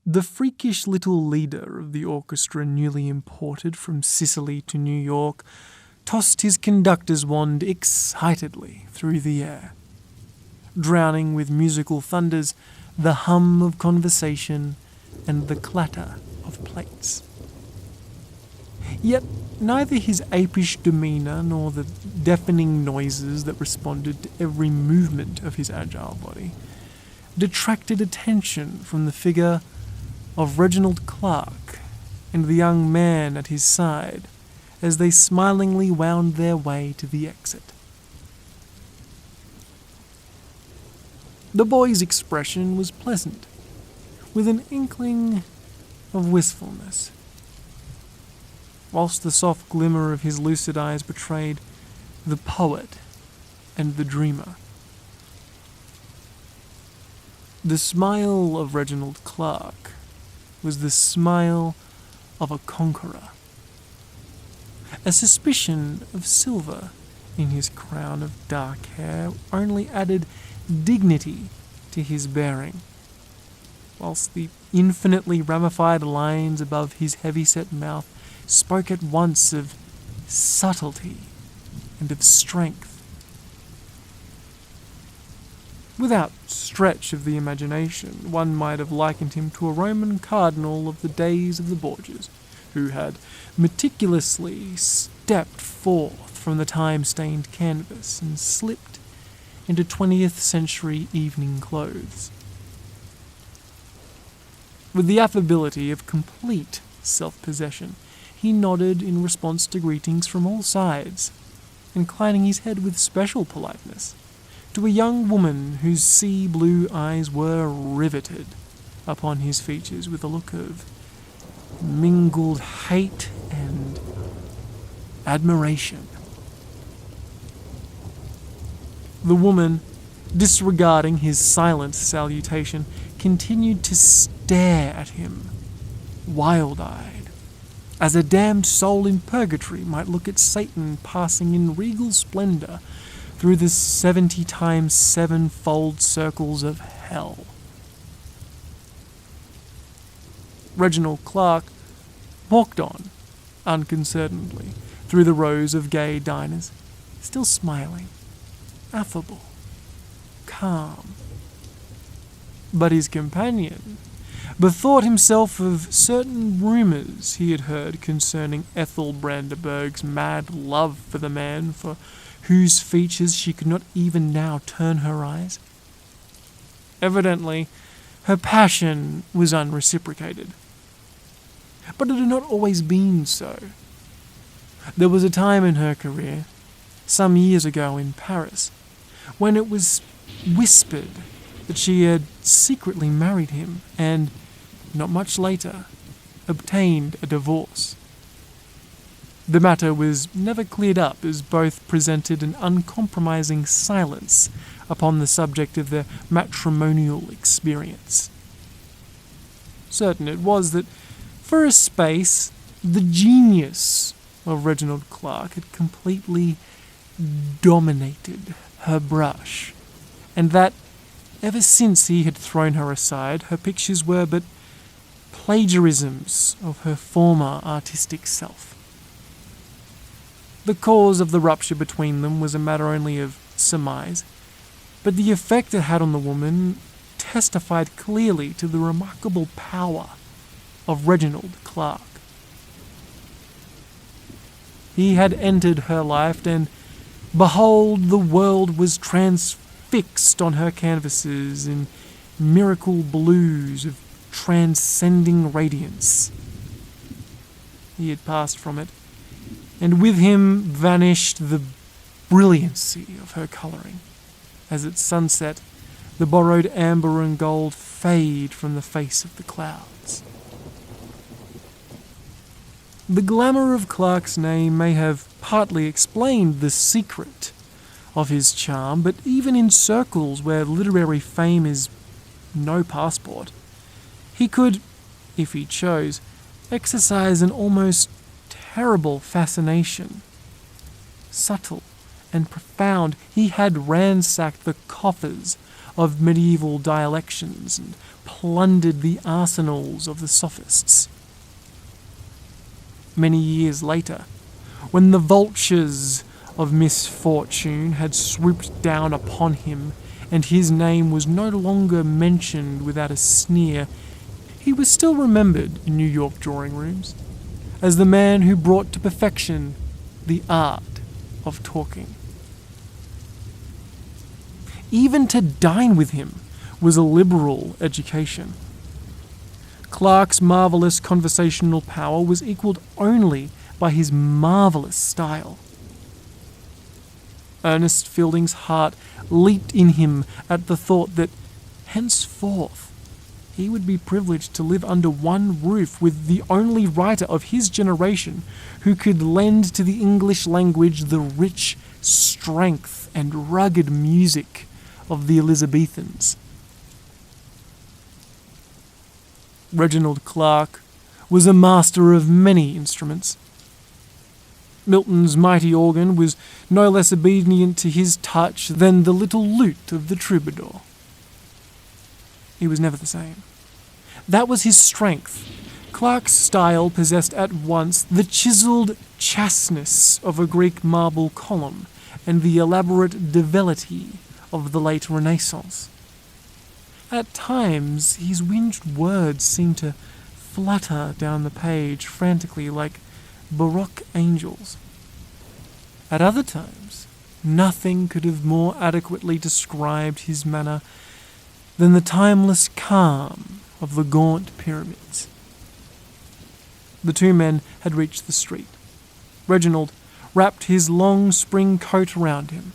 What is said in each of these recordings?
The freakish little leader of the orchestra newly imported from Sicily to New York tossed his conductor's wand excitedly through the air, drowning with musical thunders the hum of conversation and the clatter of plates. Yet neither his apish demeanour nor the deafening noises that responded to every movement of his agile body detracted attention from the figure of Reginald Clark and the young man at his side as they smilingly wound their way to the exit. The boy's expression was pleasant, with an inkling of wistfulness, whilst the soft glimmer of his lucid eyes betrayed the poet and the dreamer. The smile of Reginald Clark was the smile of a conqueror. A suspicion of silver in his crown of dark hair only added dignity to his bearing, whilst the infinitely ramified lines above his heavy-set mouth spoke at once of subtlety and of strength. Without stretch of the imagination, one might have likened him to a Roman cardinal of the days of the Borgias, who had meticulously stepped forth from the time-stained canvas and slipped into 20th century evening clothes. With the affability of complete self-possession, he nodded in response to greetings from all sides, inclining his head with special politeness to a young woman whose sea-blue eyes were riveted upon his features with a look of mingled hate and admiration. The woman, disregarding his silent salutation, continued to stare at him, wild-eyed, as a damned soul in purgatory might look at Satan passing in regal splendor through the 70 times 7-fold circles of hell. Reginald Clark walked on, unconcernedly, through the rows of gay diners, still smiling, affable, calm. But his companion bethought himself of certain rumours he had heard concerning Ethel Brandenburg's mad love for the man for whose features she could not even now turn her eyes. Evidently, her passion was unreciprocated. But it had not always been so. There was a time in her career, some years ago in Paris, when it was whispered that she had secretly married him and, not much later, obtained a divorce. The matter was never cleared up, as both presented an uncompromising silence upon the subject of their matrimonial experience. Certain it was that, for a space, the genius of Reginald Clark had completely dominated her brush, and that, ever since he had thrown her aside, her pictures were but plagiarisms of her former artistic self. The cause of the rupture between them was a matter only of surmise, but the effect it had on the woman testified clearly to the remarkable power of Reginald Clark. He had entered her life, and behold, the world was transfixed on her canvases in miracle blues of transcending radiance. He had passed from it, and with him vanished the brilliancy of her colouring, as at sunset the borrowed amber and gold fade from the face of the clouds. The glamour of Clark's name may have partly explained the secret of his charm, but even in circles where literary fame is no passport, he could, if he chose, exercise an almost terrible fascination. Subtle and profound, he had ransacked the coffers of medieval dialections and plundered the arsenals of the sophists. Many years later, when the vultures of misfortune had swooped down upon him and his name was no longer mentioned without a sneer, he was still remembered in New York drawing rooms as the man who brought to perfection the art of talking. Even to dine with him was a liberal education. Clarke's marvellous conversational power was equalled only by his marvellous style. Ernest Fielding's heart leaped in him at the thought that henceforth he would be privileged to live under one roof with the only writer of his generation who could lend to the English language the rich strength and rugged music of the Elizabethans. Reginald Clarke was a master of many instruments. Milton's mighty organ was no less obedient to his touch than the little lute of the troubadour. He was never the same. That was his strength. Clarke's style possessed at once the chiselled chasteness of a Greek marble column and the elaborate debility of the late Renaissance. At times, his winged words seemed to flutter down the page frantically like Baroque angels. At other times, nothing could have more adequately described his manner than the timeless calm of the gaunt pyramids. The two men had reached the street. Reginald wrapped his long spring coat around him.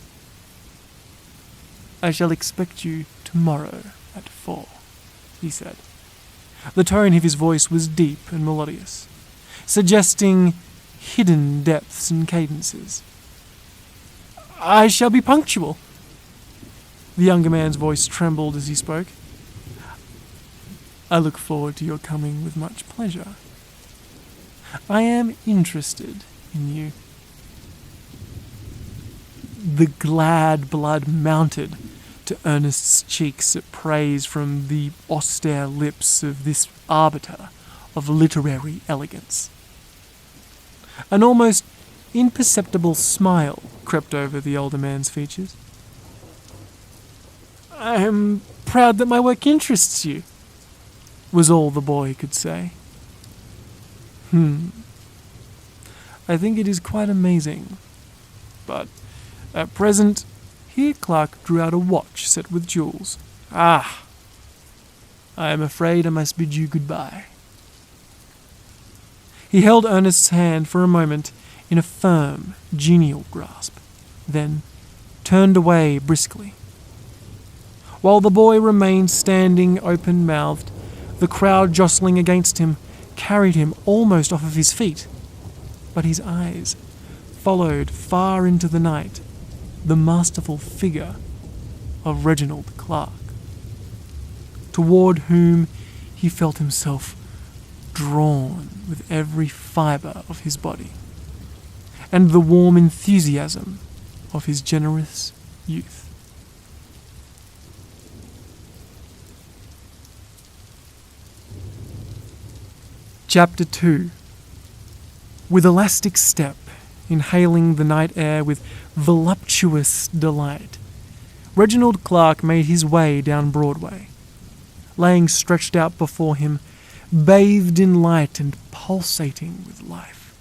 "I shall expect you tomorrow at 4, he said. The tone of his voice was deep and melodious, suggesting hidden depths and cadences. "I shall be punctual." The younger man's voice trembled as he spoke. "I look forward to your coming with much pleasure. I am interested in you." The glad blood mounted to Ernest's cheeks at praise from the austere lips of this arbiter of literary elegance. An almost imperceptible smile crept over the older man's features. "I am proud that my work interests you," was all the boy could say. I think it is quite amazing. But at present," here Clarke drew out a watch set with jewels. "I am afraid I must bid you goodbye." He held Ernest's hand for a moment in a firm, genial grasp, then turned away briskly. While the boy remained standing open-mouthed, the crowd jostling against him carried him almost off of his feet, but his eyes followed far into the night the masterful figure of Reginald Clarke, toward whom he felt himself drawn with every fibre of his body, and the warm enthusiasm of his generous youth. Chapter 2. With elastic step, inhaling the night air with voluptuous delight, Reginald Clarke made his way down Broadway, laying stretched out before him, bathed in light and pulsating with life.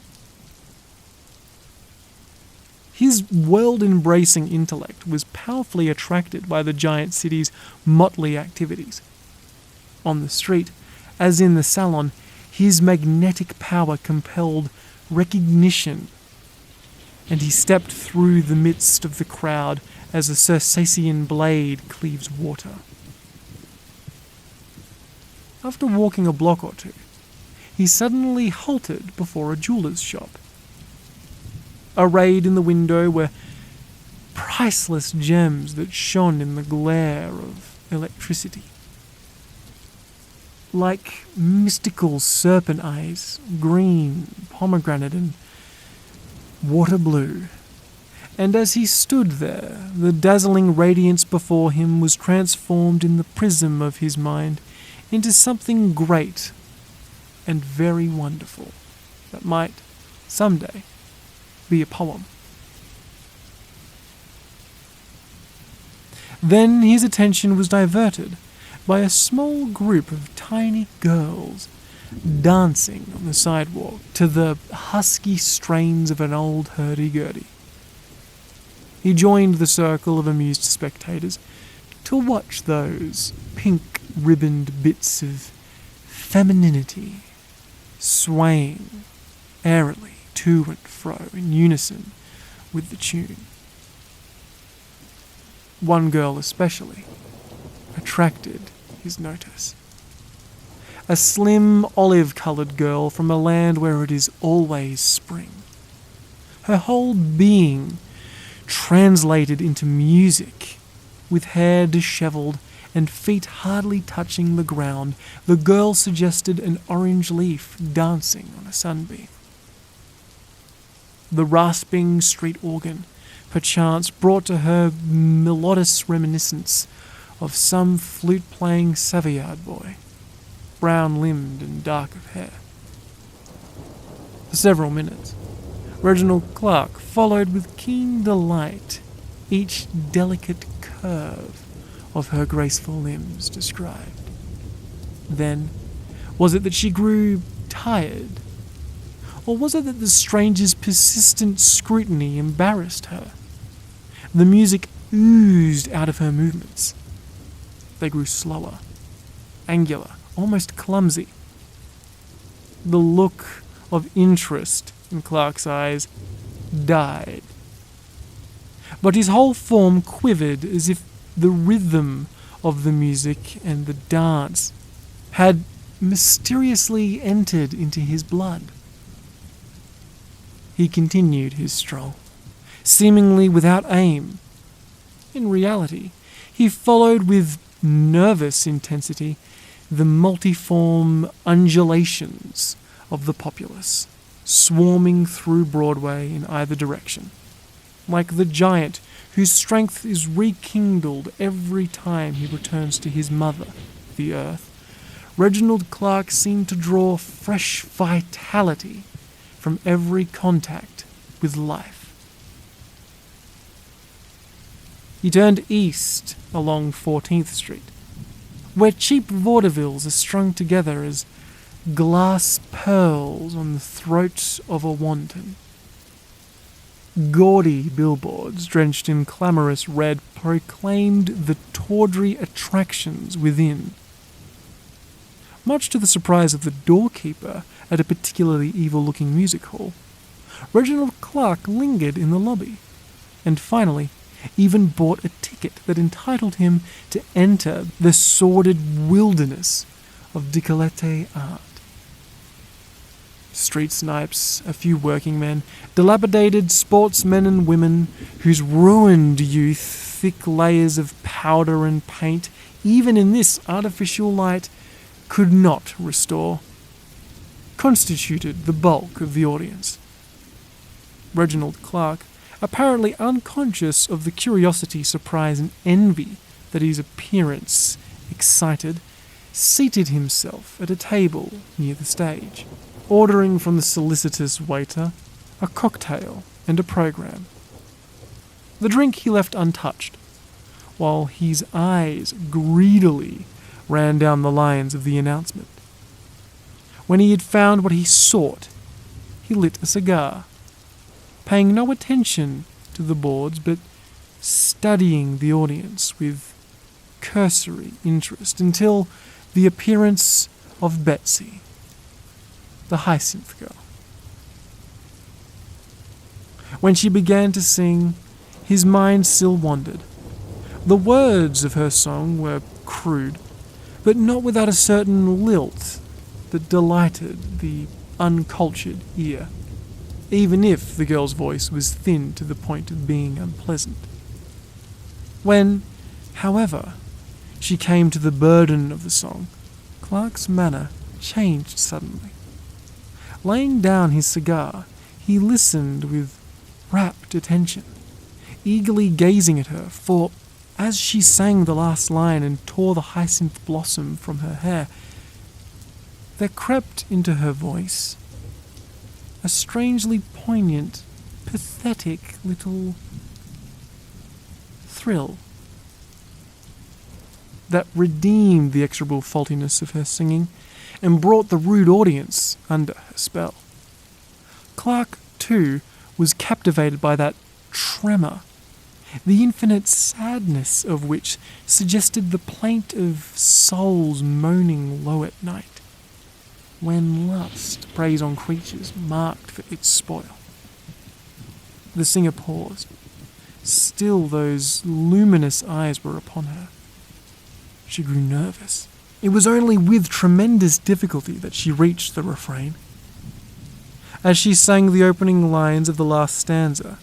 His world-embracing intellect was powerfully attracted by the giant city's motley activities. On the street, as in the salon, his magnetic power compelled recognition, and he stepped through the midst of the crowd as a Circassian blade cleaves water. After walking a block or two, he suddenly halted before a jeweller's shop. Arrayed in the window were priceless gems that shone in the glare of electricity. Like mystical serpent eyes, green, pomegranate, and water blue, And as he stood there, the dazzling radiance before him was transformed in the prism of his mind into something great and very wonderful that might, someday, be a poem. Then his attention was diverted by a small group of tiny girls dancing on the sidewalk to the husky strains of an old hurdy-gurdy. He joined the circle of amused spectators to watch those pink-ribboned bits of femininity swaying airily to and fro in unison with the tune. One girl especially attracted his notice. A slim, olive-coloured girl from a land where it is always spring. Her whole being translated into music, with hair dishevelled and feet hardly touching the ground, the girl suggested an orange leaf dancing on a sunbeam. The rasping street organ, perchance, brought to her melodious reminiscence of some flute-playing Savoyard boy, brown-limbed and dark of hair. For several minutes, Reginald Clark followed with keen delight each delicate curve of her graceful limbs described. Then, was it that she grew tired? Or was it that the stranger's persistent scrutiny embarrassed her? The music oozed out of her movements. They grew slower, angular, almost clumsy. The look of interest in Clark's eyes died. But his whole form quivered as if the rhythm of the music and the dance had mysteriously entered into his blood. He continued his stroll, seemingly without aim. In reality, he followed with nervous intensity the multiform undulations of the populace, swarming through Broadway in either direction. Like the giant whose strength is rekindled every time he returns to his mother, the earth, Reginald Clarke seemed to draw fresh vitality from every contact with life. He turned east along 14th Street, where cheap vaudevilles are strung together as glass pearls on the throat of a wanton. Gaudy billboards, drenched in clamorous red, proclaimed the tawdry attractions within. Much to the surprise of the doorkeeper at a particularly evil-looking music hall, Reginald Clarke lingered in the lobby, and finally even bought a ticket that entitled him to enter the sordid wilderness of décolleté art. Street snipes, a few working men, dilapidated sportsmen and women whose ruined youth thick layers of powder and paint, even in this artificial light, could not restore, constituted the bulk of the audience. Reginald Clarke, apparently unconscious of the curiosity, surprise, and envy that his appearance excited, seated himself at a table near the stage, ordering from the solicitous waiter a cocktail and a program. The drink he left untouched, while his eyes greedily ran down the lines of the announcement. When he had found what he sought, he lit a cigar, paying no attention to the boards, but studying the audience with cursory interest until the appearance of Betsy, the hyacinth girl. When she began to sing, his mind still wandered. The words of her song were crude, but not without a certain lilt that delighted the uncultured ear, even if the girl's voice was thin to the point of being unpleasant. When, however, she came to the burden of the song, Clark's manner changed suddenly. Laying down his cigar, he listened with rapt attention, eagerly gazing at her, for as she sang the last line and tore the hyacinth blossom from her hair, there crept into her voice a strangely poignant, pathetic little thrill that redeemed the execrable faultiness of her singing and brought the rude audience under her spell. Clark, too, was captivated by that tremor, the infinite sadness of which suggested the plaint of souls moaning low at night, when lust preys on creatures marked for its spoil. The singer paused. Still those luminous eyes were upon her. She grew nervous. It was only with tremendous difficulty that she reached the refrain. As she sang the opening lines of the last stanza,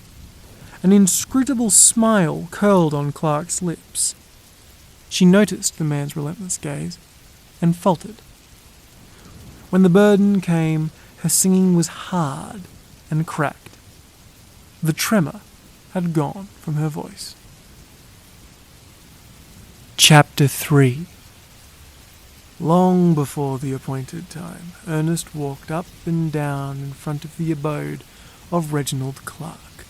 an inscrutable smile curled on Clark's lips. She noticed the man's relentless gaze and faltered. When the burden came, her singing was hard and cracked. The tremor had gone from her voice. Chapter 3. Long before the appointed time, Ernest walked up and down in front of the abode of Reginald Clark,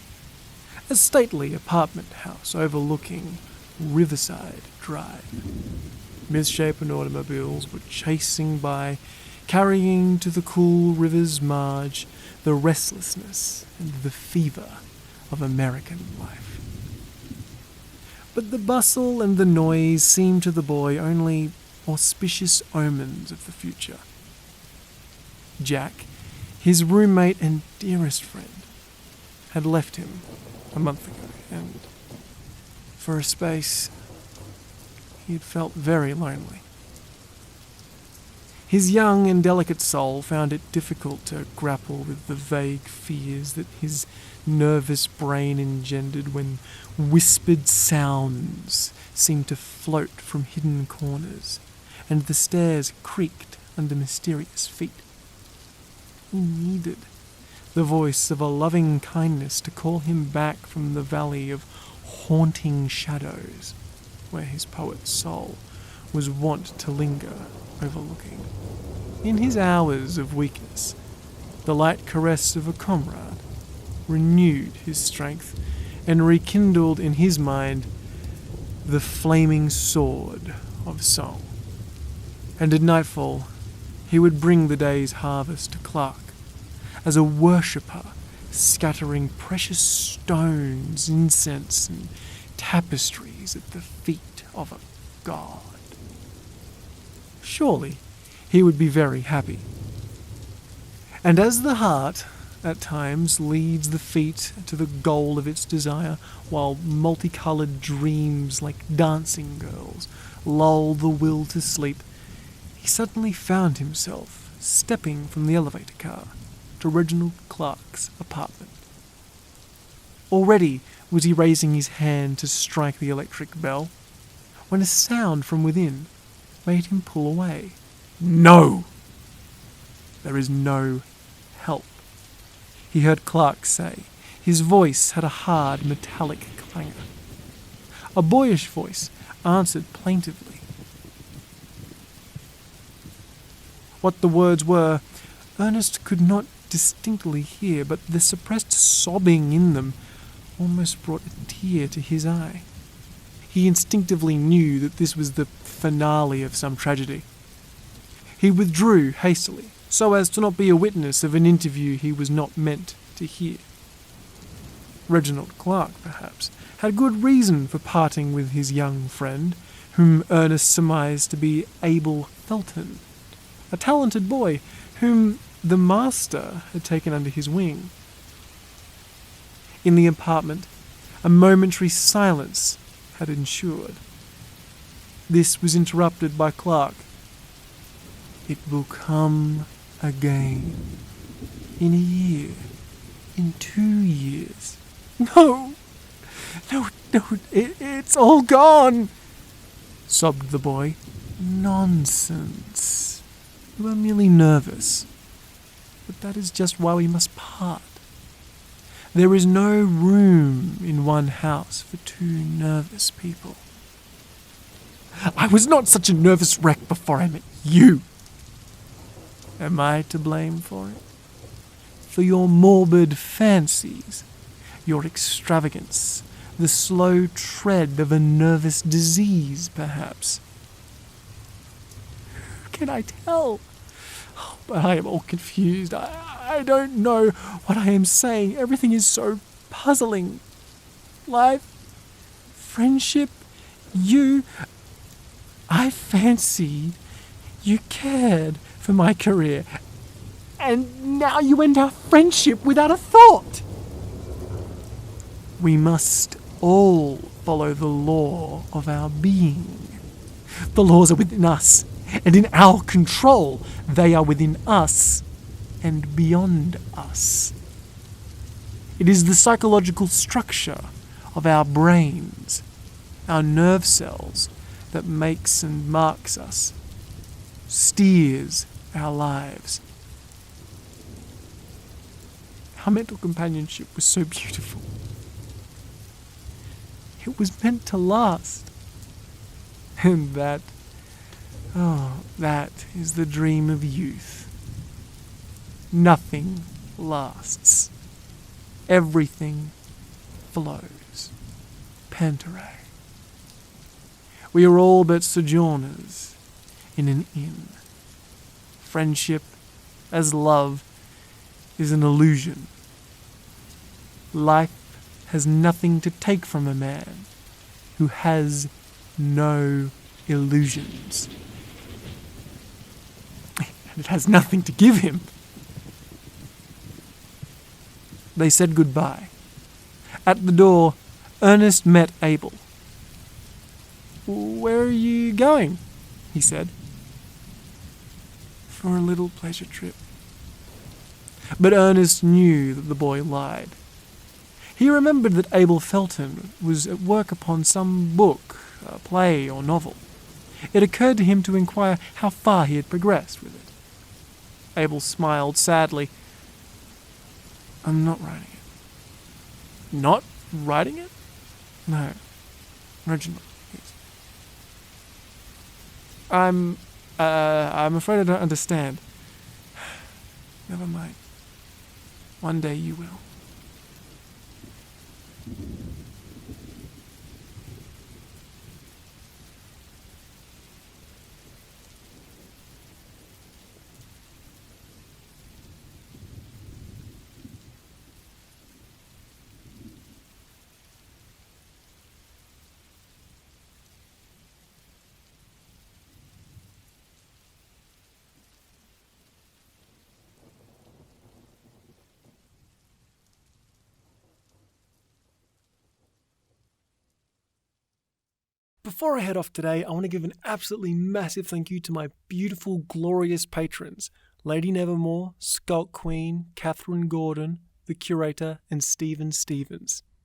a stately apartment house overlooking Riverside Drive. Misshapen automobiles were chasing by, carrying to the cool river's marge the restlessness and the fever of American life. But the bustle and the noise seemed to the boy only auspicious omens of the future. Jack, his roommate and dearest friend, had left him a month ago, and for a space he had felt very lonely. His young and delicate soul found it difficult to grapple with the vague fears that his nervous brain engendered when whispered sounds seemed to float from hidden corners, and the stairs creaked under mysterious feet. He needed the voice of a loving kindness to call him back from the valley of haunting shadows, where his poet's soul was wont to linger overlooking. In his hours of weakness, the light caress of a comrade renewed his strength and rekindled in his mind the flaming sword of song. And at nightfall, he would bring the day's harvest to Clark as a worshipper, scattering precious stones, incense, and tapestries at the feet of a god. Surely he would be very happy. And as the heart, at times, leads the feet to the goal of its desire, while multicolored dreams like dancing girls lull the will to sleep, he suddenly found himself stepping from the elevator car to Reginald Clark's apartment. Already was he raising his hand to strike the electric bell, when a sound from within made him pull away. No! There is no help, he heard Clark say. His voice had a hard, metallic clangor. A boyish voice answered plaintively. What the words were, Ernest could not distinctly hear, but the suppressed sobbing in them almost brought a tear to his eye. He instinctively knew that this was the finale of some tragedy. He withdrew hastily, so as to not be a witness of an interview he was not meant to hear. Reginald Clark, perhaps, had good reason for parting with his young friend, whom Ernest surmised to be Abel Felton, a talented boy whom the master had taken under his wing. In the apartment, a momentary silence had ensued. This was interrupted by Clark. It will come again. In a year. In 2 years. No, it's all gone, sobbed the boy. Nonsense. You are merely nervous. But that is just why we must part. There is no room in one house for two nervous people. I was not such a nervous wreck before I met you. Am I to blame for it? For your morbid fancies, your extravagance, the slow tread of a nervous disease, perhaps? Who can I tell? Oh, but I am all confused. I don't know what I am saying. Everything is so puzzling. Life, friendship, you. I fancied you cared for my career, and now you end our friendship without a thought. We must all follow the law of our being. The laws are within us, and in our control. They are within us, and beyond us. It is the psychological structure of our brains, our nerve cells, that makes and marks us, steers our lives. Our mental companionship was so beautiful. It was meant to last. And that is the dream of youth. Nothing lasts. Everything flows. Panteray. We are all but sojourners in an inn. Friendship, as love, is an illusion. Life has nothing to take from a man who has no illusions. And it has nothing to give him. They said goodbye. At the door, Ernest met Abel. "Where are you going?" he said. "For a little pleasure trip." But Ernest knew that the boy lied. He remembered that Abel Felton was at work upon some book, play or novel. It occurred to him to inquire how far he had progressed with it. Abel smiled sadly. "I'm not writing it." "Not writing it?" "No. Reginald is." I'm afraid I don't understand." "Never mind. One day you will." Before I head off today, I want to give an absolutely massive thank you to my beautiful, glorious patrons, Lady Nevermore, Skulk Queen, Catherine Gordon, The Curator, and Stephen Stevens.